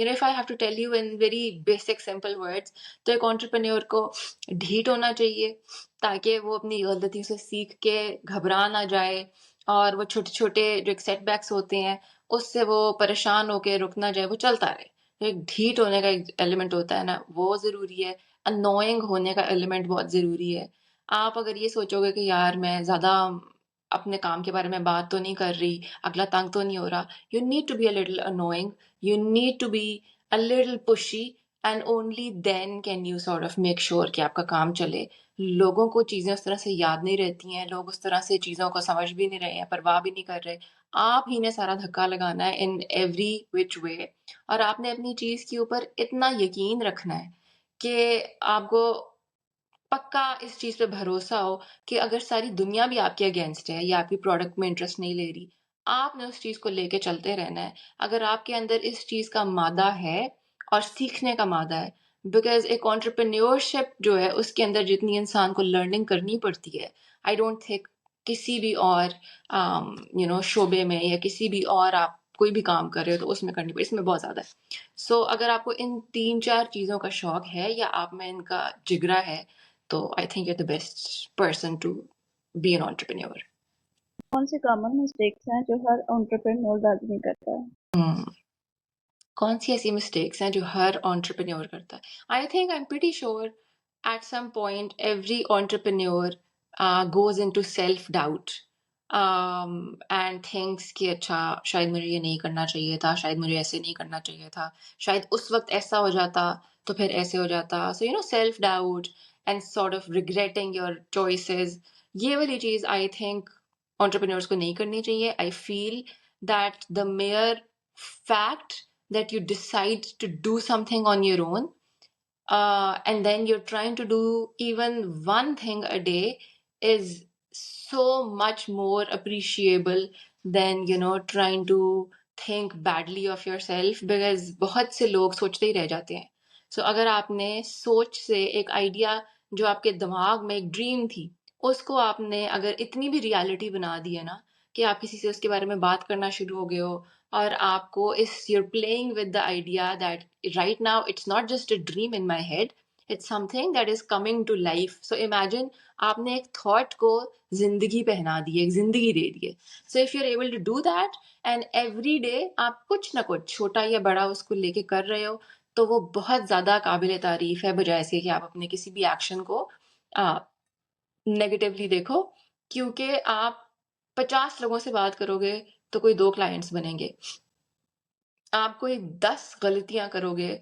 if I have to tell you in very basic simple words, तो एक एंटरप्रेन्योर को ढीठ होना चाहिए, ताकि वो अपनी गलती से सीख के घबरा ना जाए, और वो छोटे छोटे जो एक सेटबैक्स होते हैं उससे वो परेशान होके रुक ना जाए, वो चलता रहे। तो एक ढीठ होने का एक एलिमेंट होता है ना, वो जरूरी है। अनोइंग होने का एलिमेंट बहुत जरूरी है। आप अगर ये सोचोगे कि यार मैं ज़्यादा अपने काम के बारे में बात तो नहीं कर रही, अगला तंग तो नहीं हो रहा, you need to be a little annoying, you need to be a little pushy, and only then can you sort of make sure कि आपका काम चले। लोगों को चीज़ें उस तरह से याद नहीं रहती हैं, लोग उस तरह से चीज़ों को समझ भी नहीं रहे हैं, परवाह भी नहीं कर रहे। आप ही ने सारा धक्का लगाना है इन एवरी विच वे, और आपने अपनी चीज़ के ऊपर इतना यकीन रखना है कि आपको पक्का इस चीज़ पे भरोसा हो कि अगर सारी दुनिया भी आपके अगेंस्ट है या आपकी प्रोडक्ट में इंटरेस्ट नहीं ले रही, आपने उस चीज़ को लेके चलते रहना है। अगर आपके अंदर इस चीज़ का मादा है और सीखने का मादा है, बिकॉज़ एक एंटरप्रेन्योरशिप जो है उसके अंदर जितनी इंसान को लर्निंग करनी पड़ती है, आई डोंट थिंक किसी भी और शोबे में या किसी भी और आप कोई भी काम कर रहे हो तो उसमें करनी पड़े, इसमें बहुत ज़्यादा है। सो अगर आपको इन 3-4 चीज़ों का शौक है या आप में इनका जिगरा है, तो I think you're the best person to be an entrepreneur. कौन से कॉमन मिस्टेक्स हैं जो हर एंटरप्रेन्योर आदमी करता है? Hmm. कौन सी ऐसी मिस्टेक्स हैं जो हर एंटरप्रेन्योर करता है? I think I am pretty sure at some point every entrepreneur goes into self doubt and thinks कि अच्छा शायद मुझे ये नहीं करना चाहिए था, शायद मुझे ऐसे नहीं करना चाहिए था, शायद उस वक्त ऐसा हो जाता तो फिर ऐसे हो जाता। So self doubt and sort of regretting your choices, ये वाली चीज आई थिंक एंटरप्रेन्योर्स को नहीं करनी चाहिए। आई feel that the mayor fact that you decide to do something on your own, and then you're trying to do even one thing a day is so much more appreciable than trying to think badly of yourself, because बहुत से लोग सोचते ही रह जाते हैं। So अगर आपने सोच से एक आइडिया जो आपके दिमाग में एक ड्रीम थी, उसको आपने अगर इतनी भी रियलिटी बना दी है ना कि आप किसी से उसके बारे में बात करना शुरू हो गए हो, और आपको इस you're playing with the idea that right now it's not just a dream in my head, it's something that is coming to life. So imagine आपने एक थॉट को जिंदगी पहना दी, एक जिंदगी दे दी है। So if you are able to do that and every day आप कुछ ना कुछ छोटा या बड़ा उसको लेके कर रहे हो, तो वो बहुत ज्यादा काबिल तारीफ है, बजाय से कि आप अपने किसी भी एक्शन को नेगेटिवली देखो। क्योंकि आप 50 लोगों से बात करोगे तो कोई 2 क्लाइंट्स बनेंगे, आप कोई 10 गलतियां करोगे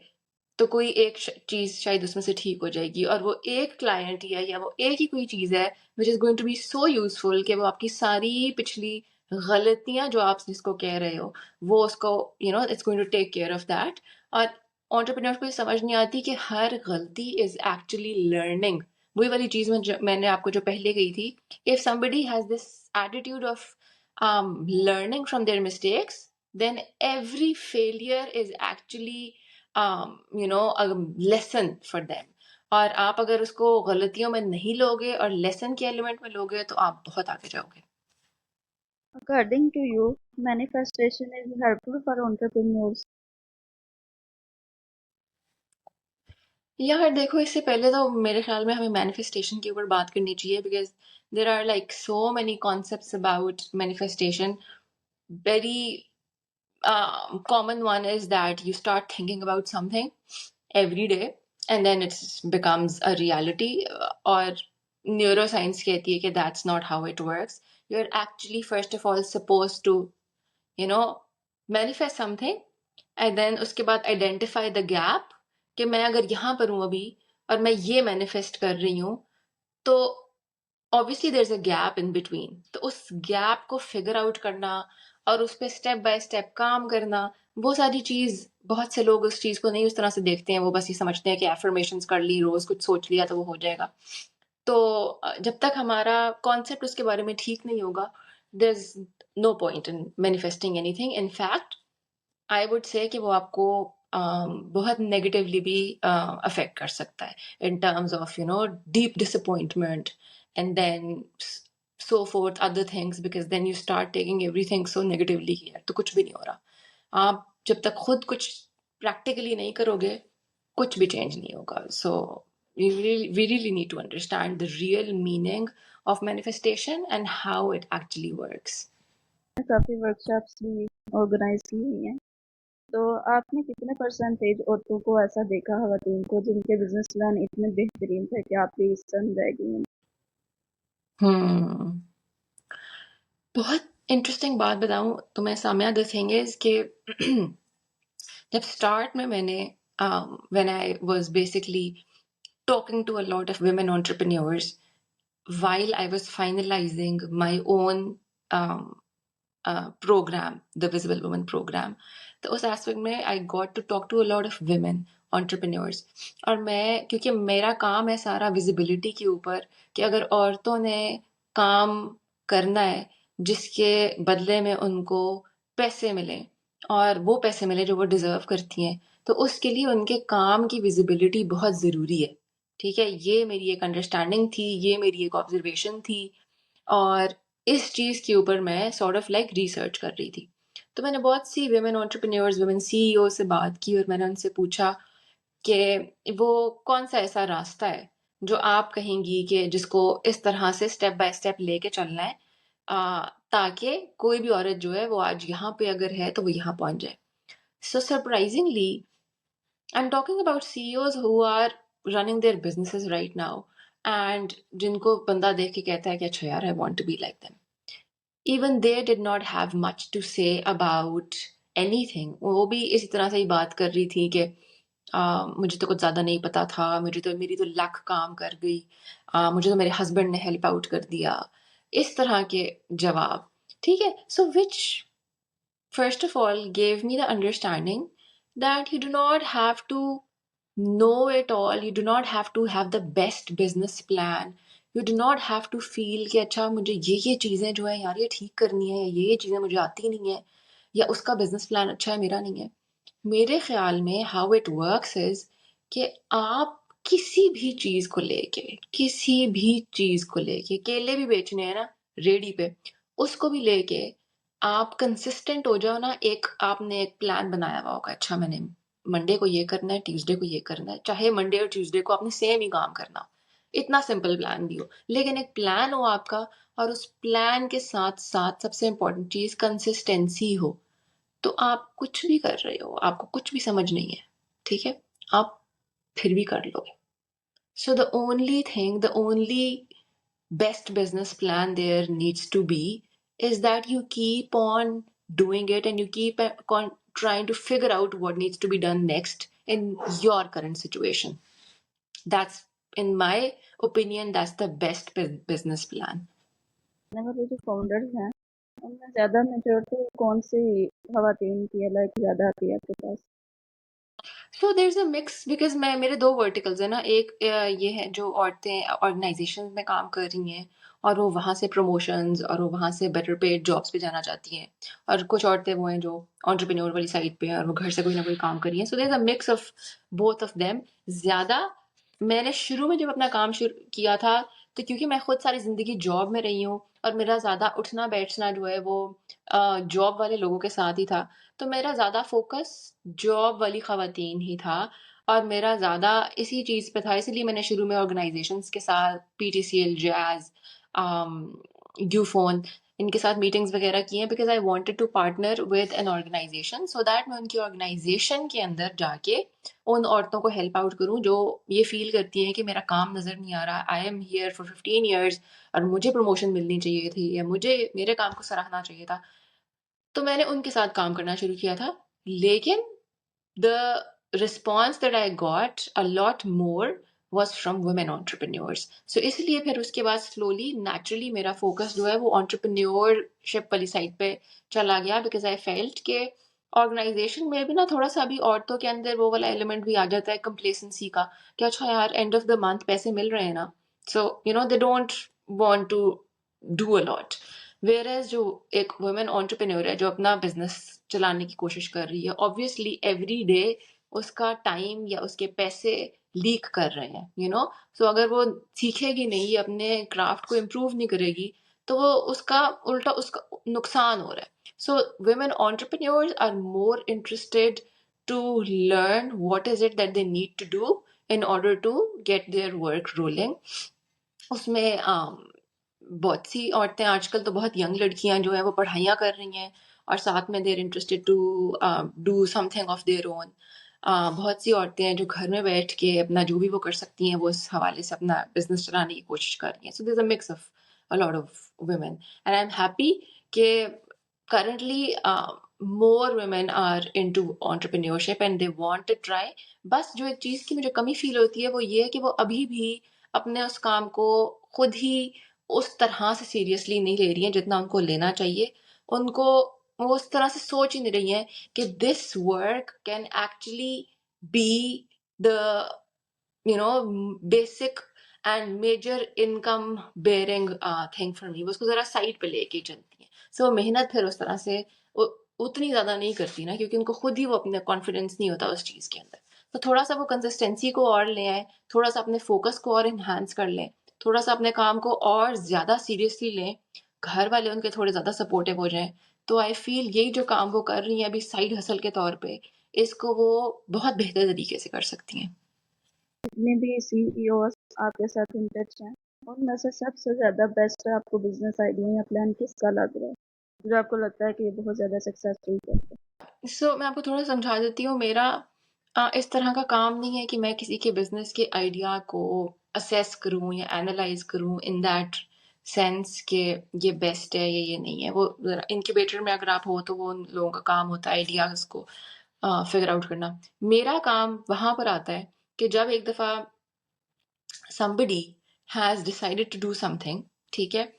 तो कोई एक चीज शायद उसमें से ठीक हो जाएगी, और वो एक क्लाइंट ही है या वो एक ही कोई चीज है which is going to be so useful कि वो आपकी सारी पिछली गलतियां जो आप जिसको कह रहे हो वो उसको it's going to take care of that. और एंटरप्रेन्योर को ये समझ नहीं आती कि हर गलती इज एक्चुअली लर्निंग। वही वाली चीज मैंने आपको जो पहले कही थी, if somebody has this attitude of learning from their mistakes, then every failure is actually a lesson for them। और आप अगर उसको गलतियों में नहीं लोगे और लेसन के एलिमेंट में लोगे तो आप बहुत आगे जाओगे। According to you, manifestation is helpful for entrepreneurs. यार देखो, इससे पहले तो मेरे ख्याल में हमें मैनिफेस्टेशन के ऊपर बात करनी चाहिए, because there are like so many concepts about manifestation. Very common one is that you start thinking about something every day and then it becomes a reality, or neuroscience कहती है कि that's not how it works। You're actually first of all supposed to you know manifest something, and then उसके बाद identify the gap कि मैं अगर यहाँ पर हूँ अभी और मैं ये manifest कर रही हूँ, तो obviously there is a gap in between. तो उस गैप को फिगर आउट करना और उस पर स्टेप बाय स्टेप काम करना, वो सारी चीज बहुत से लोग उस चीज को नहीं उस तरह से देखते हैं। वो बस ये समझते हैं कि एफर्मेशंस कर ली, रोज कुछ सोच लिया तो वो हो जाएगा। तो जब तक हमारा कॉन्सेप्ट उसके बारे में ठीक नहीं होगा, there is no point in manifesting anything. In fact I would say कि वो आपको बहुत नेगेटिवली भी अफेक्ट कर सकता है in terms of deep disappointment and then so forth other things, because then you start taking everything so negatively here, तो कुछ भी नहीं हो रहा। आप जब तक खुद कुछ प्रैक्टिकली नहीं करोगे कुछ भी चेंज नहीं होगा। सो we really need to understand the real meaning of manifestation and how it actually works। काफी वर्कशॉप्स भी ऑर्गेनाइज की हुई हैं, तो आपने कितने परसेंटेज औरतों को ऐसा देखा, खवातीन को, जिनके बिजनेस प्लान इतने बेहतरीन थे कि आप प्लीज सन रह गई? हम्म बहुत इंटरेस्टिंग बात बताऊं तो मैं सामिया द थिंग इज कि जब स्टार्ट में मैंने when I was basically talking to a lot of women entrepreneurs while I was finalizing my own um, program, the Visible Woman program. तो उस एस्पेक्ट में I got to talk to a lot of women entrepreneurs. और मैं क्योंकि मेरा काम है सारा विजिबिलिटी के ऊपर कि अगर औरतों ने काम करना है जिसके बदले में उनको पैसे मिले और वो पैसे मिले जो वो डिजर्व करती हैं, तो उसके लिए उनके काम की विजिबिलिटी बहुत ज़रूरी है. ठीक है, ये मेरी एक अंडरस्टैंडिंग थी, ये मेरी एक ऑब्जर्वेशन थी और इस चीज़ के ऊपर मैं सॉर्ट ऑफ लाइक रिसर्च कर रही थी. तो मैंने बहुत सी विमेन एंटरप्रेन्योर्स, विमेन सीईओ से बात की और मैंने उनसे पूछा कि वो कौन सा ऐसा रास्ता है जो आप कहेंगी कि जिसको इस तरह से स्टेप बाय स्टेप लेके चलना है ताकि कोई भी औरत जो है वो आज यहाँ पे अगर है तो वो यहाँ पहुंच जाए. So surprisingly I am talking about CEOs who are running their businesses right now and जिनको बंदा देख के कहता है कि अच्छा यार I want to be like them. Even they did not have much to say about anything. वो भी इसी तरह से ही बात कर रही थी कि मुझे तो कुछ ज़्यादा नहीं पता था, मेरी तो लक काम कर गई, मुझे तो मेरे हस्बैंड ने हेल्प आउट कर दिया, इस तरह के जवाब. ठीक है, सो विच first of all gave me the understanding that you do not have to know it all, you do not have to have the best business plan, you do not have to feel कि अच्छा मुझे ये चीज़ें जो है यार ये ठीक करनी है, ये चीज़ें मुझे आती नहीं है या उसका बिजनेस प्लान अच्छा है मेरा नहीं है. मेरे ख्याल में हाउ इट वर्क्स इज कि आप किसी भी चीज को लेके केले भी बेचने हैं ना रेडी पे, उसको भी लेके आप कंसिस्टेंट हो जाओ ना. एक आपने एक प्लान बनाया हुआ होगा, अच्छा मैंने मंडे को ये करना है, ट्यूसडे को ये करना है, चाहे मंडे और ट्यूसडे को आपने सेम ही काम करना हो, इतना सिंपल प्लान भी हो, लेकिन एक प्लान हो आपका और उस प्लान के साथ साथ सबसे इंपॉर्टेंट चीज कंसिस्टेंसी हो. तो आप कुछ भी कर रहे हो, आपको कुछ भी समझ नहीं है, ठीक है, आप फिर भी कर लोगे. So the only best business plan there needs to be is that you keep on doing it and you keep on trying to figure out what needs to be done next in your current situation. That's, in my opinion, that's the best business plan. हमारे जो founders हैं उनमें ज़्यादा majority कौन सी खवातीन की है, like ज़्यादा आती है आपके पास? So there is a mix because मैं मेरे दो वर्टिकल्स है ना. एक ये है जो औरतें ऑर्गेनाइजेशन में काम कर रही हैं और वो वहाँ से प्रमोशंस और वो वहाँ से बेटर पेड जॉब्स पे जाना चाहती हैं, और कुछ औरतें वो हैं जो एंटरप्रेन्योर वाली साइड पे हैं और वो घर से कोई ना कोई काम कर रही हैं. So there is a mix of both of them. ज़्यादा मैंने शुरू में जब अपना काम शुरू किया था तो क्योंकि मैं खुद सारी ज़िंदगी जॉब में रही हूँ और मेरा ज़्यादा उठना बैठना जो है वो जॉब वाले लोगों के साथ ही था, तो मेरा ज़्यादा फोकस जॉब वाली ख़वातीन ही था और मेरा ज़्यादा इसी चीज़ पे था. इसीलिए मैंने शुरू में ऑर्गेनाइजेशंस के साथ पीटीसीएल, जैज़, यूफोन, इनके साथ मीटिंग्स वगैरह की हैं because I wanted to partner with an organization so that मैं उनकी ऑर्गेनाइजेशन के अंदर जाके उन औरतों को हेल्प आउट करूं जो ये फील करती हैं कि मेरा काम नज़र नहीं आ रहा, I am here for 15 years और मुझे प्रमोशन मिलनी चाहिए थी या मुझे मेरे काम को सराहना चाहिए था. तो मैंने उनके साथ काम करना शुरू किया था, लेकिन the response that I got a lot more was from women entrepreneurs. So इसलिए फिर उसके बाद slowly naturally मेरा focus जो है वो entrepreneurship वाली side पे चला गया because I felt कि organization में भी ना थोड़ा सा अभी औरतों के अंदर वो वाला element भी आ जाता है complacency का कि अच्छा यार end of the month पैसे मिल रहे हैं ना, so you know they don't want to do a lot. Whereas जो एक women entrepreneur है जो अपना business चलाने की कोशिश कर रही है, obviously every day उसका टाइम या उसके पैसे लीक कर रहे हैं, यू नो. सो अगर वो सीखेगी नहीं, अपने क्राफ्ट को इम्प्रूव नहीं करेगी, तो वो उसका उल्टा उसका नुकसान हो रहा है. सो women entrepreneurs are more interested to learn what is it that they need to do in order to get their work rolling. उसमें बहुत सी औरतें आजकल तो बहुत यंग लड़कियां जो है वो पढ़ाइयाँ कर रही हैं और साथ में their interested to do something of their own. बहुत सी औरतें हैं जो घर में बैठ के अपना जो भी वो कर सकती हैं वो इस हवाले से अपना बिजनेस चलाने की कोशिश कर रही हैं. So there is a mix of a lot of women and I am happy कि currently more women are into entrepreneurship and they want to try. बस जो एक चीज़ की मुझे कमी फील होती है वो ये है कि वो अभी भी अपने उस काम को खुद ही उस तरह से सीरियसली नहीं ले रही हैं जितना उनको लेना चाहिए। उनको वो उस तरह से सोच ही नहीं रही हैं कि this work can actually be the basic and major income bearing thing for me. वो उसको जरा साइड पे लेके चलती हैं। सो मेहनत फिर उस तरह से उतनी ज्यादा नहीं करती ना, क्योंकि उनको खुद ही वो अपना कॉन्फिडेंस नहीं होता उस चीज के अंदर। तो थोड़ा सा वो कंसिस्टेंसी को और ले आए, थोड़ा सा अपने फोकस को और इन्हांस कर लें, थोड़ा सा अपने काम को और ज्यादा सीरियसली लें, घर वाले उनके थोड़े ज्यादा सपोर्टिव हो जाएं, तो आई फील यही जो काम वो कर रही हैं अभी साइड हसल के तौर पे, इसको वो बहुत बेहतर तरीके से कर सकती हैं। जितने भी सीईओ आपके साथ इन टच हैं, उनमें से सबसे ज़्यादा बेस्ट आपको बिजनेस आइडिया या प्लान किसका लग रहा है, जो आपको लगता है कि ये बहुत ज़्यादा सक्सेसफुल है? सो मैं आपको थोड़ा समझा देती हूँ। मेरा इस तरह का काम नहीं है कि मैं किसी के बिजनेस के आइडिया को असेस करूँ या एनालाइज करूँ इन दैट सेंस कि ये बेस्ट है या ये नहीं है। वो इंक्यूबेटर में अगर आप हो तो वो उन लोगों का काम होता है आइडियाज को फिगर आउट करना। मेरा काम वहां पर आता है कि जब एक दफा somebody has decided to do something, ठीक है,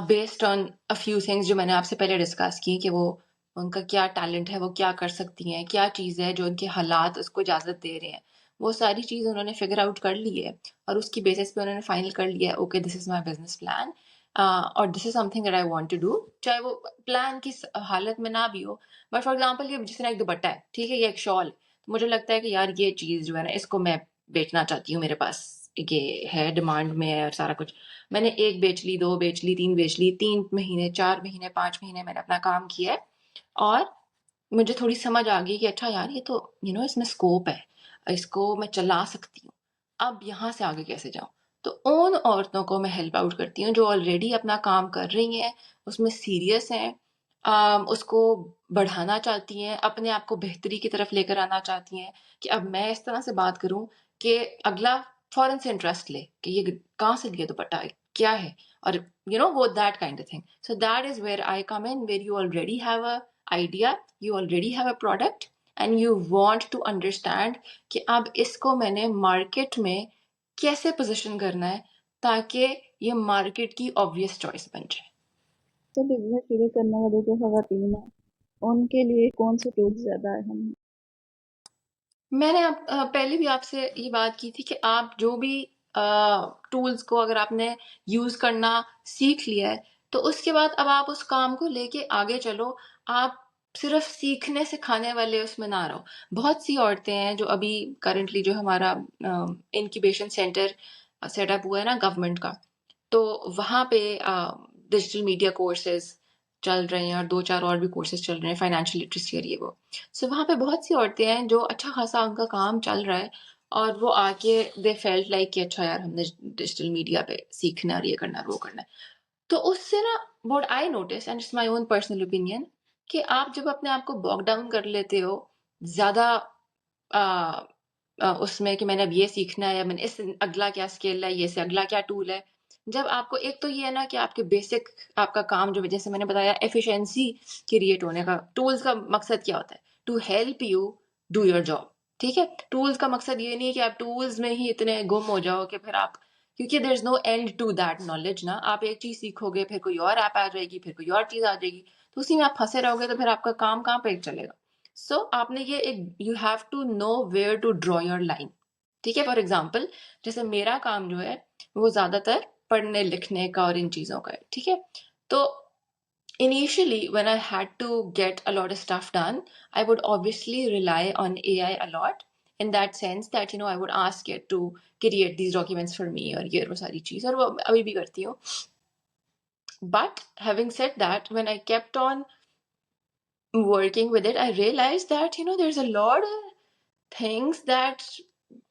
based on a few things जो मैंने आपसे पहले डिस्कस की कि वो उनका क्या टैलेंट है, वो क्या कर सकती हैं, क्या चीज़ है जो उनके हालात उसको इजाज़त दे रहे हैं, वो सारी चीज़ उन्होंने फिगर आउट कर ली है और उसकी बेसिस पे उन्होंने फाइनल कर लिया है okay this is my business plan और this is something that I want to do. चाहे वो प्लान की हालत में ना भी हो, बट फॉर एग्जांपल ये जिस तरह एक दुपट्टा है, ठीक है, ये एक शॉल, तो मुझे लगता है कि यार ये चीज़ जो है ना इसको मैं बेचना चाहती हूँ, मेरे पास ये है, डिमांड में है और सारा कुछ। मैंने 1 बेच ली, 2 बेच ली, 3 बेच ली, 3 महीने, 4 महीने, 5 महीने मैंने अपना काम किया है और मुझे थोड़ी समझ आ गई कि अच्छा यार ये तो इसमें स्कोप है, इसको मैं चला सकती हूँ। अब यहाँ से आगे कैसे जाऊँ? तो उन औरतों को मैं हेल्प आउट करती हूँ जो ऑलरेडी अपना काम कर रही हैं, उसमें सीरियस हैं, उसको बढ़ाना चाहती हैं, अपने आप को बेहतरी की तरफ लेकर आना चाहती हैं कि अब मैं इस तरह से बात करूँ कि अगला फौरन से इंटरेस्ट ले कि ये कहाँ से लिया दुपट्टा, क्या है, और वो that kind of thing. So that is where I come in, where you already have a idea, you already have a product and you want to understand कि अब इसको मैंने मार्केट में कैसे पोजीशन करना है ताकि ये मार्केट की ऑब्वियस चॉइस बन जाए। तो बिजनेस शुरू करने वाली जो खवातीन हैं, उनके लिए कौन से टूल्स ज़्यादा अहम हैं? मैंने पहले भी आपसे ये बात की थी कि आप जो भी टूल्स को अगर आपने यूज करना सीख लिया है तो उसके बाद अब आप उस काम को लेके आगे चलो। आप सिर्फ सीखने सिखाने वाले उसमें ना रहो। बहुत सी औरतें हैं जो अभी करंटली जो हमारा इंक्यूबेशन सेंटर सेटअप हुआ है ना गवर्नमेंट का, तो वहाँ पे डिजिटल मीडिया कोर्सेज चल रहे हैं और 2-4 और भी कोर्सेज चल रहे हैं, फाइनेंशियल लिटरेसी और ये वो। सो वहाँ पे बहुत सी औरतें हैं जो अच्छा खासा उनका काम चल रहा है और वो आके दे फेल्ट लाइक कि अच्छा यार हमने डिजिटल मीडिया पे सीखना है और ये करना है वो करना है। तो उससे ना what I notice and it's my own personal opinion कि आप जब अपने आप को बॉग डाउन कर लेते हो ज्यादा उसमें कि मैंने अब ये सीखना है, मैंने इस अगला क्या स्किल है, ये से अगला क्या टूल है। जब आपको एक तो ये है ना कि आपके बेसिक आपका काम जो जैसे मैंने बताया एफिशिएंसी क्रिएट होने का, टूल्स का मकसद क्या होता है? To help you do your job. ठीक है, टूल्स का मकसद ये नहीं है कि आप टूल्स में ही इतने गुम हो जाओ कि फिर आप, क्योंकि there is no end to that knowledge ना। आप एक चीज सीखोगे फिर कोई और ऐप आ जाएगी, फिर कोई और चीज आ जाएगी, तो उसी में आप फंसे रहोगे तो फिर आपका काम कहाँ पे चलेगा? आपने ये एक you have to know where to draw your line. ठीक है, फॉर एग्जाम्पल जैसे मेरा काम जो है वो ज्यादातर पढ़ने लिखने का और इन चीजों का है। ठीक है, तो initially when I had to get a lot of stuff done, I would obviously rely on AI a lot, in that sense that I would ask it to create these documents for me और ये वो सारी चीज, और वो अभी भी करती हूँ। But having said that, when I kept on working with it, I realized that there's a lot of things that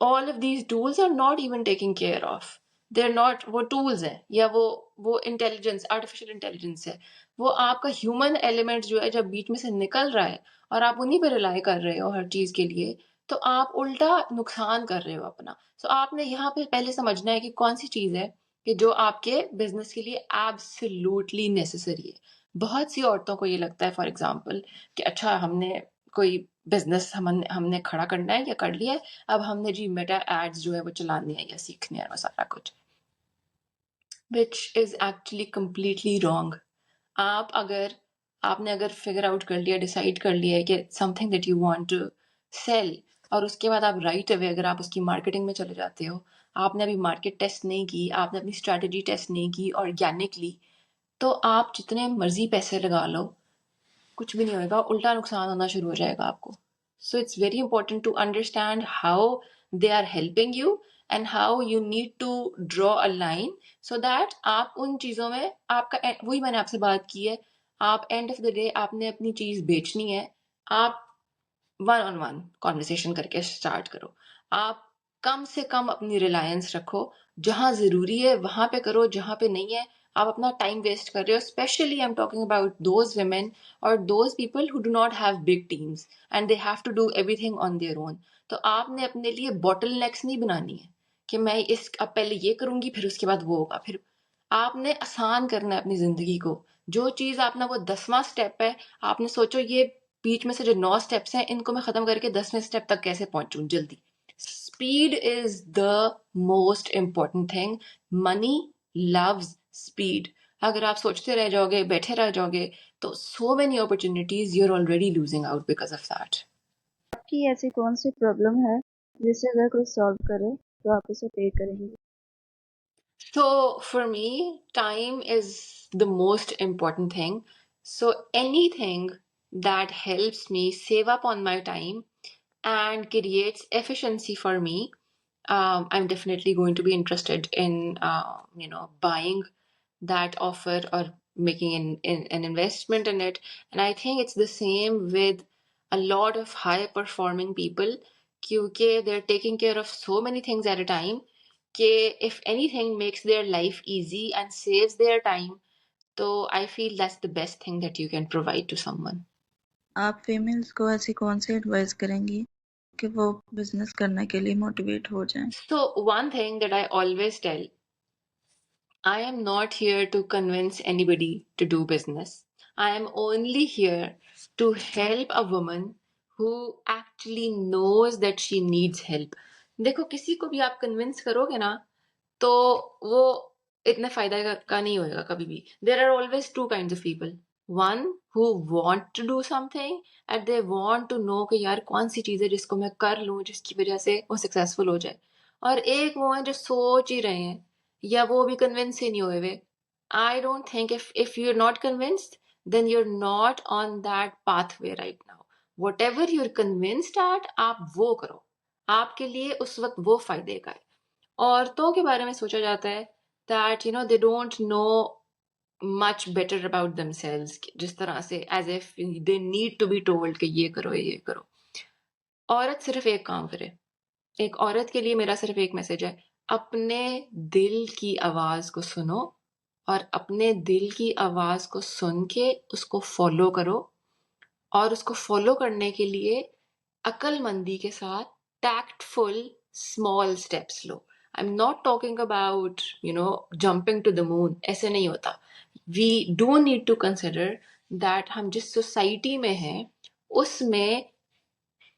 all of these tools are not even taking care of. They're not, वो tools हैं या वो intelligence, artificial intelligence है, वो आपका human element जो है जब बीच में से निकल रहा है और आप उन्हीं पे रिलाई कर रहे हो हर चीज के लिए, तो आप उल्टा नुकसान कर रहे हो अपना। आपने यहाँ पे पहले समझना है कि कौन सी चीज है कि जो आपके बिजनेस के लिए एब्सोल्युटली नेसेसरी है। बहुत सी औरतों को ये लगता है फॉर एग्जांपल कि अच्छा हमने कोई बिजनेस हमने खड़ा करना है या कर लिया है, अब हमने जी मेटा एड्स जो है वो चलाने हैं या सीखने हैं वो सारा कुछ, which is actually completely wrong. आपने अगर फिगर आउट कर लिया, डिसाइड कर लिया है कि something that you want to sell, और उसके बाद आप राइट अवे अगर आप उसकी मार्केटिंग में चले जाते हो, आपने अभी मार्केट टेस्ट नहीं की, आपने अपनी स्ट्रैटेजी टेस्ट नहीं की ऑर्गेनिकली, तो आप जितने मर्जी पैसे लगा लो कुछ भी नहीं होगा, उल्टा नुकसान होना शुरू हो जाएगा आपको। So it's very important to understand how they are helping you and how you need to draw a line, so that आप उन चीज़ों में आपका वही मैंने आपसे बात की है, आप एंड ऑफ द डे आपने अपनी चीज़ बेचनी है, आप वन ऑन वन कॉन्वर्सेशन करके स्टार्ट करो। आप कम से कम अपनी रिलायंस रखो, जहां जरूरी है वहां पे करो, जहां पे नहीं है आप अपना टाइम वेस्ट कर रहे हो। Specially I am talking about those women और those people who do not have big teams and they have to do everything on their own. तो आपने अपने लिए बॉटल नेक्स नहीं बनानी है कि मैं इस अब पहले ये करूंगी फिर उसके बाद वो होगा, फिर आपने आसान करना है अपनी जिंदगी को। जो चीज आपने वो 10वां स्टेप है, आपने सोचो ये बीच में से जो 9 स्टेप्स हैं इनको मैं खत्म करके 10वें स्टेप तक कैसे पहुंचूं जल्दी। Speed is the most important thing. Money loves speed. अगर आप सोचते रह जाओगे, बैठे रह जाओगे, तो so many opportunities you are already losing out because of that. आपकी ऐसी कौन सी प्रॉब्लम है जिसे अगर कोई सॉल्व करे तो आप उसे पे करेंगे? So for me, time is the most important thing. So anything that helps me save up on my time and creates efficiency for me, I'm definitely going to be interested in, buying that offer or making an investment in it. And I think it's the same with a lot of high performing people, क्योंकि they're taking care of so many things at a time कि if anything makes their life easy and saves their time, तो I feel that's the best thing that you can provide to someone. आप females को ऐसी कौन सी advice करेंगी कि वो business करने के लिए मोटिवेट हो जाएं? So one thing that I always tell, I am not here to convince anybody to do business. I am only here to help a woman who actually knows that she needs help. देखो किसी को भी आप convince करोगे ना तो वो इतने फायदा का नहीं होएगा कभी भी। There are always two kinds of people, one who want to do something and they want to know कि यार कौन सी चीज है जिसको मैं कर लूं जिसकी वजह से वो सक्सेसफुल हो जाए, और एक वो है जो सोच ही रहे हैं या वो भी कन्विंस ही नहीं हुए हुए। I don't think if you are not convinced then you are not on that pathway right now. Whatever you are convinced at आप वो करो, आपके लिए उस वक्त वो फायदे का है। औरतों के बारे में सोचा जाता है that they don't know much better about themselves, जिस तरह से as if they need to be told कि ये करो ये करो। औरत सिर्फ एक काम करे, एक औरत के लिए मेरा सिर्फ एक मैसेज है, अपने दिल की आवाज को सुनो और अपने दिल की आवाज को सुन के उसको फॉलो करो, और उसको फॉलो करने के लिए अक्लमंदी के साथ tactful small steps लो। I am not talking about jumping to the moon, ऐसे नहीं होता। We do need to consider that हम जिस सोसाइटी में हैं उसमें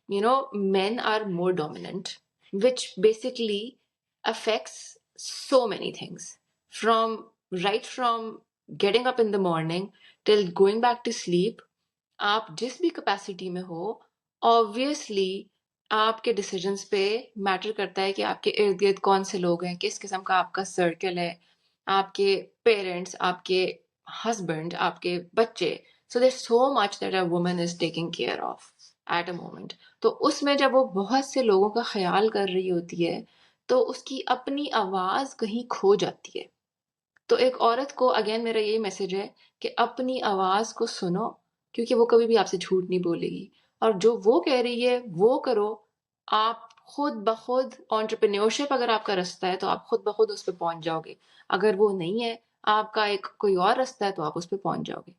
men are more dominant, which basically affects so many things. From getting up in the morning till going back to sleep, आप जिस भी कैपेसिटी में हो, ऑब्वियसली आपके डिसीजंस पे मैटर करता है कि आपके इर्द गिर्द कौन से लोग हैं, किस किस्म का आपका सर्कल है, आपके पेरेंट्स, आपके हस्बैंड, आपके बच्चे। So there so much that a woman is taking care of at a moment. तो उसमें जब वो बहुत से लोगों का ख्याल कर रही होती है तो उसकी अपनी आवाज कहीं खो जाती है। तो एक औरत को अगेन मेरा यही मैसेज है कि अपनी आवाज को सुनो, क्योंकि वो कभी भी आपसे झूठ नहीं बोलेगी, और जो वो कह रही है वो करो। आप खुद ब खुद एंटरप्रेन्योरशिप अगर आपका रास्ता है तो आप खुद ब खुद उस पर पहुंच जाओगे। अगर वो नहीं है, आपका एक कोई और रास्ता है, तो आप उस पर पहुंच जाओगे।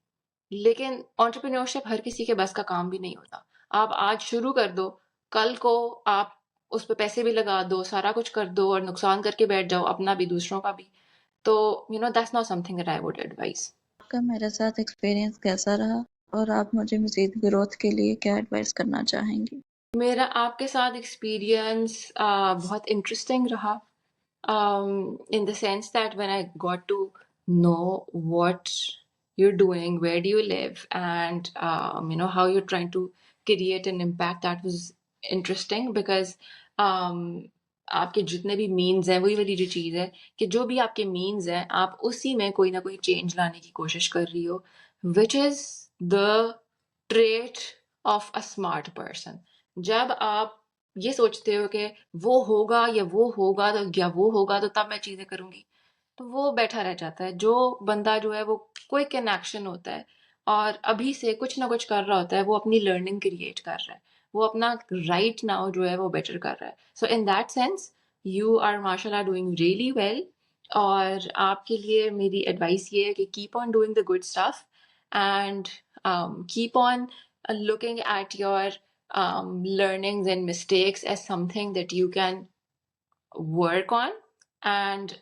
लेकिन एंटरप्रेन्योरशिप हर किसी के बस का काम भी नहीं होता। आप आज शुरू कर दो, कल को आप उस पर पैसे भी लगा दो, सारा कुछ कर दो और नुकसान करके बैठ जाओ, अपना भी दूसरों का भी। तो that's not something that I would advise. आपका मेरे साथ एक्सपीरियंस कैसा रहा और आप मुझे मज़ीद ग्रोथ के लिए क्या एडवाइस करना चाहेंगी? मेरा आपके साथ एक्सपीरियंस बहुत इंटरेस्टिंग रहा, in the sense that when I got to know what you're doing, where do you live, and how you're trying to create an impact, that was interesting because um, आपके जितने भी means हैं, वही वाली जो चीज़ है कि जो भी आपके मीन्स हैं, आप उसी में कोई ना कोई चेंज लाने की कोशिश कर रही हो, which is the trait of a smart person. जब आप ये सोचते हो कि वो होगा या वो होगा तो तब मैं चीज़ें करूँगी, तो वो बैठा रह जाता है। जो बंदा जो है वो क्विक इन एक्शन होता है और अभी से कुछ ना कुछ कर रहा होता है, वो अपनी लर्निंग क्रिएट कर रहा है, वो अपना राइट नाउ जो है वो बेटर कर रहा है। So in that sense you are माशाल्लाह डूइंग रियली वेल। और आपके लिए मेरी एडवाइस ये है कि keep on doing the good stuff and keep on looking at your learnings and mistakes as something that you can work on, and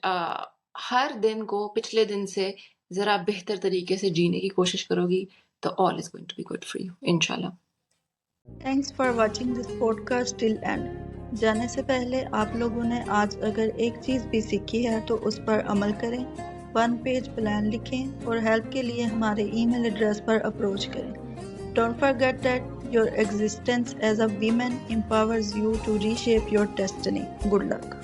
हर दिन को पिछले दिन से ज़रा बेहतर तरीके से जीने की कोशिश करोगी तो all is going to be good for you, इंशाल्लाह। Thanks for watching this podcast till and. जाने से पहले आप लोगों ने आज अगर एक चीज़ भी सीखी है तो उस पर अमल करें, 1 पेज प्लान लिखें और हेल्प के लिए हमारे ईमेल एड्रेस पर अप्रोच करें। Don't forget that your existence as a women empowers you to reshape your destiny. Good luck.